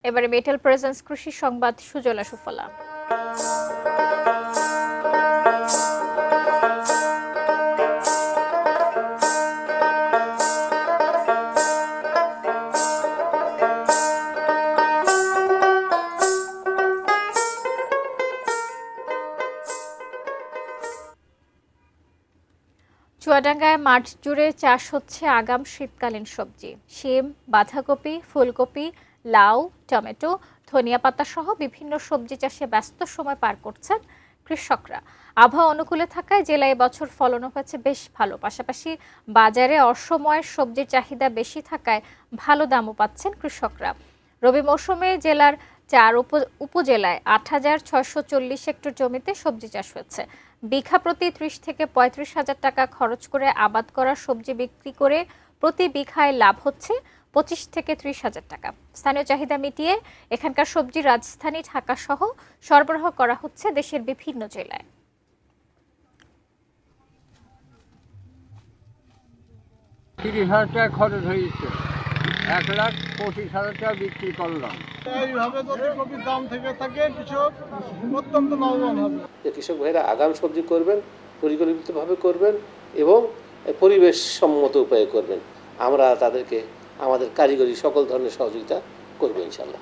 এবারে metal presence কৃষি সংবাদ সুজলা সুফলা। চুয়াডাঙ্গায় মাঠ জুড়ে চাষ হচ্ছে আগাম শীতকালীন সবজি, শিম, বাঁধাকপি, ফুলকপি, লাউ, টমেটো, ধনিয়া পাতা সহ বিভিন্ন সবজি চাষে ব্যস্ত সময় পার করছেন কৃষকরা। আবহাওয়া অনুকূলে থাকায় জেলায় এবছর ফলনও হয়েছে বেশ ভালো। পাশাপাশি বাজারে অসময়ের সবজির চাহিদা বেশি থাকায় ভালো দামও পাচ্ছেন কৃষকরা। রবি মৌসুমে জেলার 4 উপজেলায় ৮,৬৪০ হেক্টর জমিতে সবজি চাষ হয়েছে। বিঘা প্রতি ৩০ থেকে ৩৫ হাজার টাকা খরচ করে আবাদ করা সবজি বিক্রি করে প্রতি বিঘায় লাভ হচ্ছে ২৫ থেকে ৩০ হাজার টাকা। স্থানীয় চাহিদা মিটিয়ে এখানকার সবজি রাজধানী ঢাকা সহ সরবরাহ করা হচ্ছে দেশের বিভিন্ন জেলায়। ৩০,০০০ টাকা খরচ হয়েছে, ১,২৫,০০০ টাকা বিক্রি করলাম। এইভাবে যদি কপির দাম থেকে থাকে কৃষক অত্যন্ত লাভবান হবে। কৃষক ভাইরা আগাম সবজি করবেন, পরিকল্পিতভাবে করবেন এবং পরিবেশ সম্মত উপায়ে করবেন। আমরা তাদেরকে আমাদের কারিগরি সকল ধরনের সহযোগিতা করবো ইনশাল্লাহ।